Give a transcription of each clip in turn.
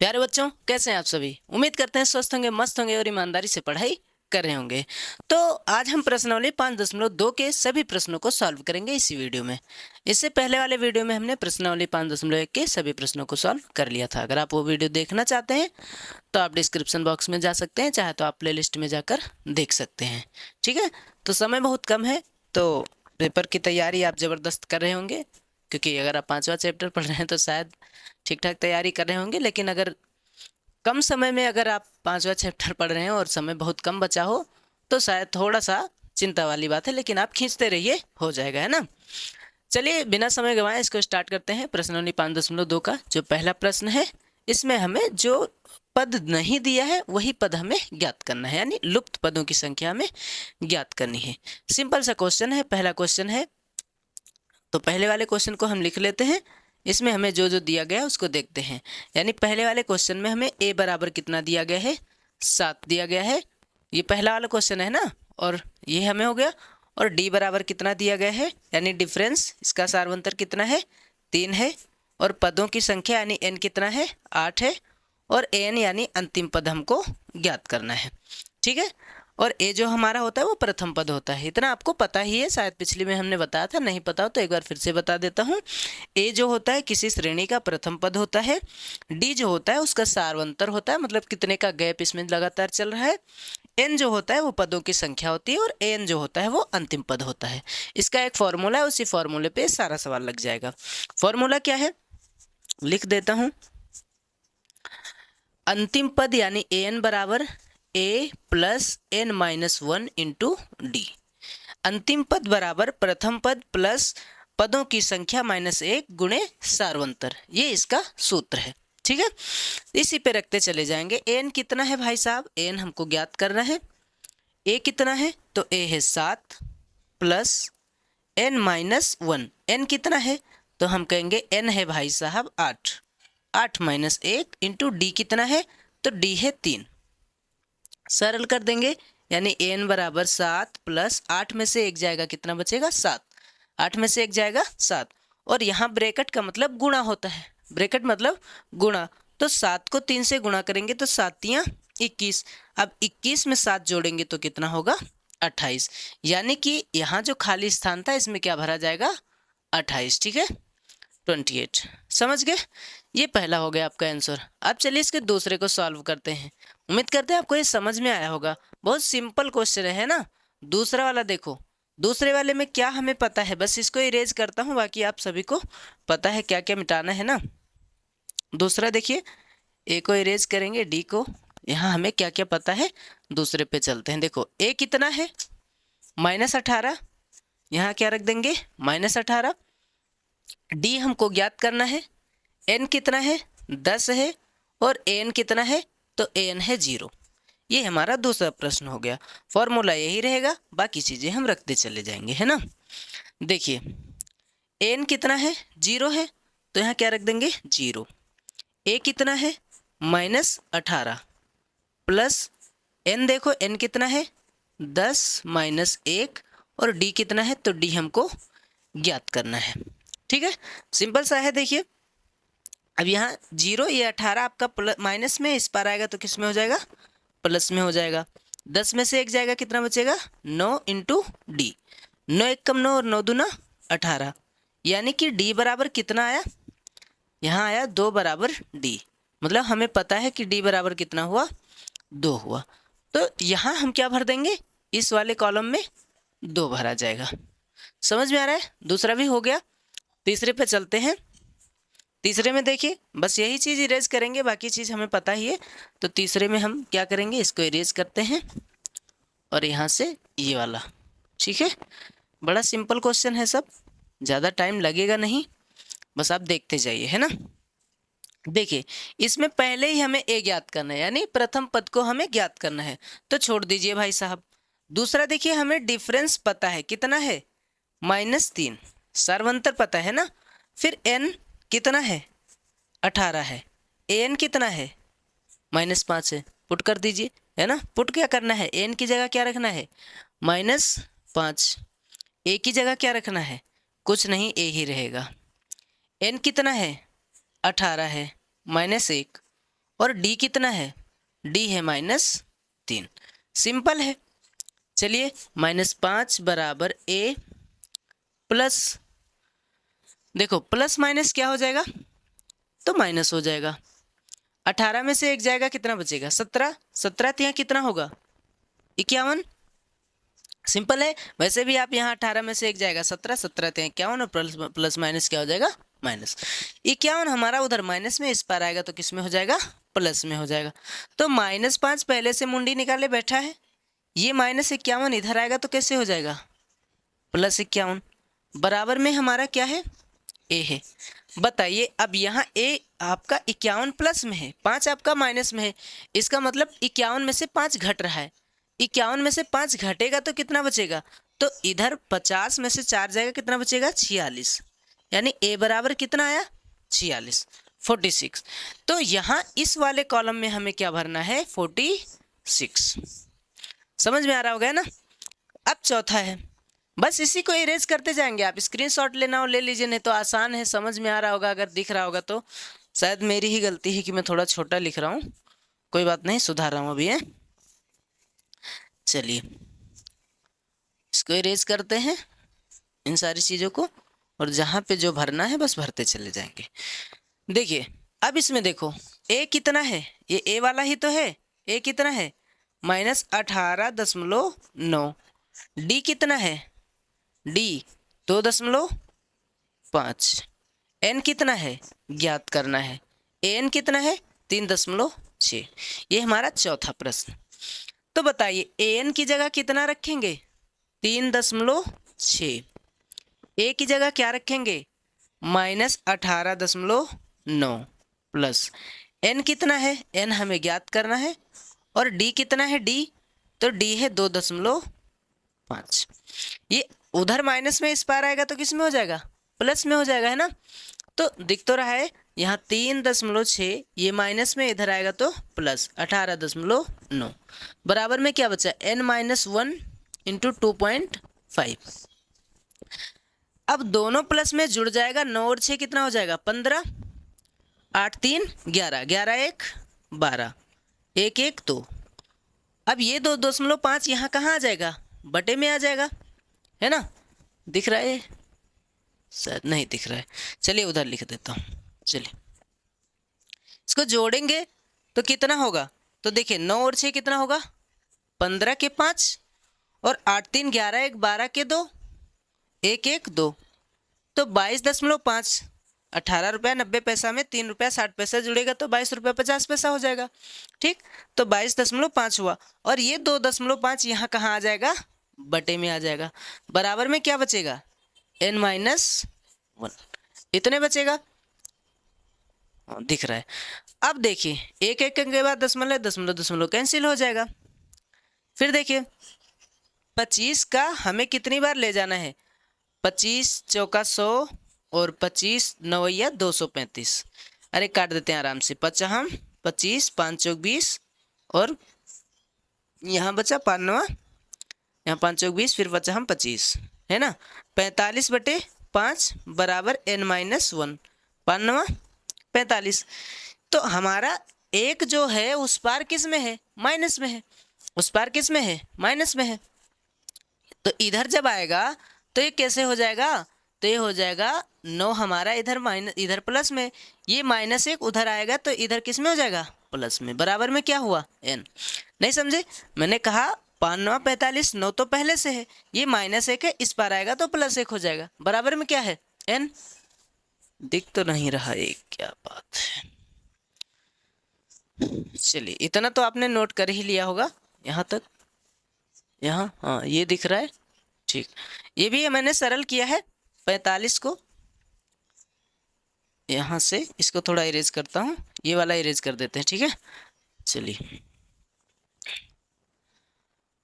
प्यारे बच्चों, कैसे हैं आप सभी। उम्मीद करते हैं स्वस्थ होंगे, मस्त होंगे और ईमानदारी से पढ़ाई कर रहे होंगे। तो आज हम प्रश्नावली 5.2 के सभी प्रश्नों को सॉल्व करेंगे इसी वीडियो में। इससे पहले वाले वीडियो में हमने प्रश्नावली 5.1 के सभी प्रश्नों को सॉल्व कर लिया था। अगर आप वो वीडियो देखना चाहते हैं तो आप डिस्क्रिप्शन बॉक्स में जा सकते हैं, चाहे तो आप प्लेलिस्ट में जाकर देख सकते हैं। ठीक है, तो समय बहुत कम है, तो पेपर की तैयारी आप ज़बरदस्त कर रहे होंगे, क्योंकि अगर आप 5वां चैप्टर पढ़ रहे हैं तो शायद ठीक ठाक तैयारी कर रहे होंगे। लेकिन अगर कम समय में अगर आप 5वां चैप्टर पढ़ रहे हैं और समय बहुत कम बचा हो तो शायद थोड़ा सा चिंता वाली बात है, लेकिन आप खींचते रहिए, हो जाएगा, है ना। चलिए बिना समय गंवाए इसको स्टार्ट करते हैं। प्रश्नावली 5.2 का जो पहला प्रश्न है, इसमें हमें जो पद नहीं दिया है वही पद हमें ज्ञात करना है, यानी लुप्त पदों की संख्या हमें ज्ञात करनी है। सिंपल सा क्वेश्चन है, पहला क्वेश्चन है। तो पहले वाले क्वेश्चन को हम लिख लेते हैं। इसमें हमें जो जो दिया गया है उसको देखते हैं। यानी पहले वाले क्वेश्चन में हमें a बराबर कितना दिया गया है, 7 दिया गया है। ये पहला वाला क्वेश्चन है ना, और ये हमें हो गया। और d बराबर कितना दिया गया है, यानी डिफरेंस, इसका सार्वंतर कितना है, 3 है। और पदों की संख्या यानी n कितना है, 8 है। और n यानी अंतिम पद हमको ज्ञात करना है। ठीक है, और ए जो हमारा होता है वो प्रथम पद होता है। इतना आपको पता ही है, शायद पिछली में हमने बताया था, नहीं पता हो तो एक बार फिर से बता देता हूँ। ए जो होता है किसी श्रेणी का प्रथम पद होता है। डी जो होता है उसका सार्वंतर होता है, मतलब कितने का गैप इसमें लगातार चल रहा है। एन जो होता है वो पदों की संख्या होती है। और एन जो होता है वो अंतिम पद होता है। इसका एक फॉर्मूला है, उसी फॉर्मूले पे सारा सवाल लग जाएगा। फॉर्मूला क्या है, लिख देता हूँ। अंतिम पद यानी एन बराबर a plus n minus 1 into d. अंतिम पद बराबर प्रथम पद प्लस पदों की संख्या -1 गुणे सार्वंतर, ये इसका सूत्र है। ठीक है, इसी पे रखते चले जाएंगे। एन कितना है भाई साहब, एन हमको ज्ञात करना है। ए कितना है, तो ए है 7 प्लस एन माइनस 1। एन कितना है, तो हम कहेंगे एन है भाई साहब 8, 8 माइनस 1 इंटू डी कितना है, तो डी है 3। सरल कर देंगे, यानी एन बराबर 7 प्लस 8 में से 1 जाएगा, कितना बचेगा, 7। 8 में से 1 जाएगा 7। और यहाँ ब्रैकेट का मतलब गुणा होता है, ब्रैकेट मतलब गुणा। तो 7 को 3 से गुणा करेंगे तो 7 तियाँ 21। अब 21 में 7 जोड़ेंगे तो कितना होगा, 28। यानी कि यहाँ जो खाली स्थान था इसमें क्या भरा जाएगा, 28। ठीक है, 28। समझ गए, ये पहला हो गया आपका आंसर। अब चलिए इसके दूसरे को सॉल्व करते हैं। उम्मीद करते हैं आपको ये समझ में आया होगा, बहुत सिंपल क्वेश्चन है ना। दूसरा वाला देखो, दूसरे वाले में क्या हमें पता है, बस इसको इरेज करता हूँ, बाकी आप सभी को पता है क्या क्या मिटाना है ना। दूसरा देखिए, ए को इरेज करेंगे, डी को, यहाँ हमें क्या क्या पता है। दूसरे पे चलते हैं। देखो ए कितना है, -18, यहाँ क्या रख देंगे, -18। डी हमको ज्ञात करना है। एन कितना है, 10 है। और एन कितना है, तो एन है 0। ये हमारा दूसरा प्रश्न हो गया। फॉर्मूला यही रहेगा, बाकी चीज़ें हम रखते चले जाएंगे, है ना। देखिए एन कितना है, 0 है, तो यहाँ क्या रख देंगे, 0। ए कितना है, -18 प्लस एन, देखो एन कितना है, 10 माइनस 1। और डी कितना है, तो डी हमको ज्ञात करना है। ठीक है, सिंपल सा है। देखिए अब यहाँ 0, ये 18 आपका प्लस माइनस में, इस पार आएगा तो किस में हो जाएगा, प्लस में हो जाएगा। 10 में से 1 जाएगा, कितना बचेगा, 9 इंटू डी। 9 1 कम 9 और 9 दूना 18। यानी कि डी बराबर कितना आया, यहाँ आया 2 बराबर डी। मतलब हमें पता है कि डी बराबर कितना हुआ, 2 हुआ। तो यहाँ हम क्या भर देंगे, इस वाले कॉलम में 2 भरा जाएगा। समझ में आ रहा है, दूसरा भी हो गया। तीसरे पे चलते हैं। तीसरे में देखिए बस यही चीज़ इरेज करेंगे, बाकी चीज़ हमें पता ही है। तो तीसरे में हम क्या करेंगे, इसको इरेज करते हैं और यहाँ से ये वाला। ठीक है, बड़ा सिंपल क्वेश्चन है, सब ज़्यादा टाइम लगेगा नहीं, बस आप देखते जाइए, है ना। देखिए इसमें पहले ही हमें ए ज्ञात करना है, यानी प्रथम पद को हमें ज्ञात करना है, तो छोड़ दीजिए भाई साहब। दूसरा देखिए हमें डिफरेंस पता है, कितना है, -3। सार्वंतर पता है ना। फिर एन कितना है, 18 है। एन कितना है, -5 है। पुट कर दीजिए, है ना। पुट क्या करना है, एन की जगह क्या रखना है, -5। ए की जगह क्या रखना है, कुछ नहीं, ए ही रहेगा। एन कितना है, 18 है, -1। और डी कितना है, डी है -3। सिंपल है। चलिए -5 बराबर ए प्लस, देखो प्लस माइनस क्या हो जाएगा, तो माइनस हो जाएगा। 18 में से एक जाएगा, कितना बचेगा 17। 17 यहाँ कितना होगा 51। सिंपल है। वैसे भी आप यहाँ 18 में से एक जाएगा 17, 17 यहाँ 51 और प्लस माइनस क्या हो जाएगा माइनस। 51 हमारा उधर माइनस में, इस पार आएगा तो किस में हो जाएगा, प्लस में हो जाएगा। तो -5 पहले से मुंडी निकाले बैठा है, ये -51 इधर आएगा तो कैसे हो जाएगा +51। बराबर में हमारा क्या है, ए है। बताइए अब यहाँ ए आपका 51 प्लस में है, 5 आपका माइनस में है, इसका मतलब 51 में से 5 घट रहा है। 51 में से 5 घटेगा तो कितना बचेगा, तो इधर 50 में से 4 जाएगा, कितना बचेगा 46। यानी ए बराबर कितना आया 46, 46। तो यहाँ इस वाले कॉलम में हमें क्या भरना है 46। समझ में आ रहा होगा ना। अब चौथा है, बस इसी को इरेज करते जाएंगे। आप स्क्रीनशॉट लेना हो ले लीजिए, नहीं तो आसान है, समझ में आ रहा होगा। अगर दिख रहा होगा तो शायद मेरी ही गलती है कि मैं थोड़ा छोटा लिख रहा हूँ, कोई बात नहीं, सुधार रहा हूँ अभी है। चलिए इसको इरेज करते हैं इन सारी चीज़ों को, और जहाँ पे जो भरना है बस भरते चले जाएंगे। देखिए अब इसमें देखो ए कितना है, ये ए वाला ही तो है। ए कितना है -18.9। डी कितना है, डी 2.5। एन कितना है ज्ञात करना है, एन कितना है 3.6। ये हमारा चौथा प्रश्न। तो बताइए एन की जगह कितना रखेंगे 3.6, ए की जगह क्या रखेंगे -18.9 प्लस एन कितना है, एन हमें ज्ञात करना है, और डी कितना है, डी तो डी है 2.5। ये उधर माइनस में इस पार आएगा तो किस में हो जाएगा प्लस में हो जाएगा, है ना। तो दिख तो रहा है यहाँ 3.6, ये माइनस में इधर आएगा तो प्लस 18.9। बराबर में क्या बचा n-1 × 2.5। अब दोनों प्लस में जुड़ जाएगा, 9 और 6 कितना हो जाएगा 15, 8 3 11, 11 1 12, 1 1 2। अब ये 2.5 यहाँ कहाँ आ जाएगा, बटे में आ जाएगा, है ना। दिख रहा है, शायद नहीं दिख रहा है, चलिए उधर लिख देता हूँ। चलिए इसको जोड़ेंगे तो कितना होगा, तो देखिए 9 और 6 कितना होगा 15 के 5, और 8 3 11 1 12 के 2, 1 1 2, तो 22.5। 18 रुपया 90 पैसा में 3 रुपया 60 पैसा जुड़ेगा तो 22 रुपया 50 पैसा हो जाएगा। ठीक, तो 22.5 हुआ, और ये 2.5 यहाँ कहाँ आ जाएगा, बटे में आ जाएगा। बराबर में क्या बचेगा n-1, इतने बचेगा, दिख रहा है। अब देखिए एक एक के बाद दशमलव दशमलव दशमलव कैंसिल हो जाएगा। फिर देखिए 25 का हमें कितनी बार ले जाना है, 25 चौका 100 और 25 नवैया 235। अरे काट देते हैं आराम से, 55 25 5 चौक 20, और यहाँ बचा 5 यहाँ 5 चौक 20, फिर बचा हम 25, है ना। 45/5 बराबर n-1, 5 45। तो हमारा एक जो है उस पार किस में है, माइनस में है, उस पार किस में है, माइनस में है। तो इधर जब आएगा तो ये कैसे हो जाएगा, तो ये हो जाएगा 9 हमारा इधर माइनस, इधर प्लस में, ये -1 उधर आएगा तो इधर किस में हो जाएगा, प्लस में। बराबर में क्या हुआ n, नहीं समझे, मैंने कहा 5 9 45, 9 तो पहले से है, ये -1 है, इस पार आएगा तो +1 हो जाएगा। बराबर में क्या है n, दिख तो नहीं रहा है, क्या बात है। चलिए इतना तो आपने नोट कर ही लिया होगा यहाँ तक, यहाँ हाँ ये दिख रहा है, ठीक। ये भी मैंने सरल किया है 45 को, यहाँ से इसको थोड़ा इरेज करता हूँ, ये वाला इरेज कर देते हैं, ठीक है। चलिए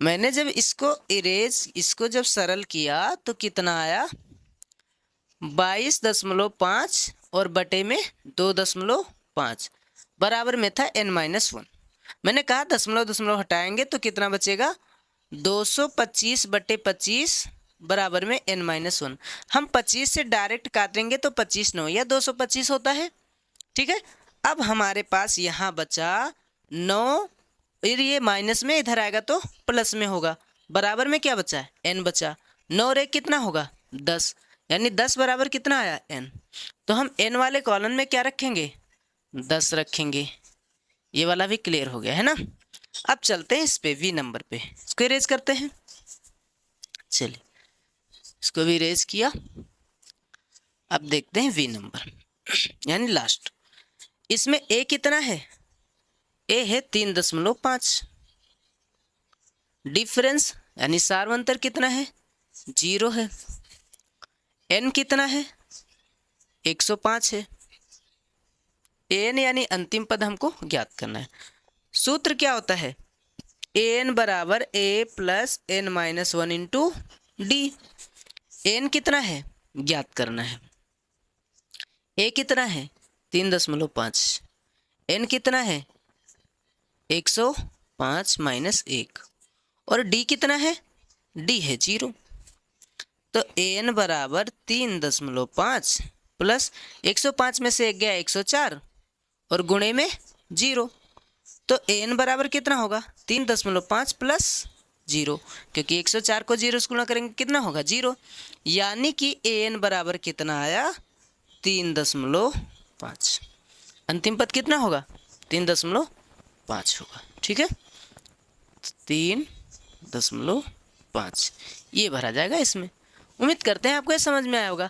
मैंने जब इसको जब सरल किया तो कितना आया 22.5 और बटे में 2.5, बराबर में था n-1। मैंने कहा दशमलव दशमलव हटाएंगे तो कितना बचेगा 225/25 बराबर में n-1। हम 25 से डायरेक्ट काटेंगे तो 25 9 या 225 होता है, ठीक है। अब हमारे पास यहाँ बचा 9, फिर ये माइनस में इधर आएगा तो प्लस में होगा, बराबर में क्या बचा है n बचा। 9 और 1 कितना होगा 10, यानी 10 बराबर कितना आया n। तो हम n वाले कॉलम में क्या रखेंगे 10 रखेंगे। ये वाला भी क्लियर हो गया है ना। अब चलते हैं इस पे v नंबर पे, इसको इरेज करते हैं। चलिए इसको भी इरेज किया। अब देखते हैं v नंबर यानी लास्ट। इसमें a कितना है, a है 3.5, डिफरेंस यानी सार्वंतर कितना है 0 है, n कितना है 105 है, an यानी अंतिम पद हमको ज्ञात करना है। सूत्र क्या होता है an बराबर a plus n minus 1 into D. n कितना है ज्ञात करना है, a कितना है 3.5, n कितना है 105 माइनस 1, और d कितना है d है 0। तो an बराबर 3.5 प्लस 105 में से 1 गया 104 और गुणे में 0, तो an बराबर कितना होगा 3.5 प्लस 0, क्योंकि 104 को 0 से गुणा करेंगे कितना होगा 0, यानी कि an बराबर कितना आया 3.5। अंतिम पद कितना होगा 3.5 होगा। ठीक है 3.5 ये भरा जाएगा इसमें। उम्मीद करते हैं आपको ये समझ में आया होगा।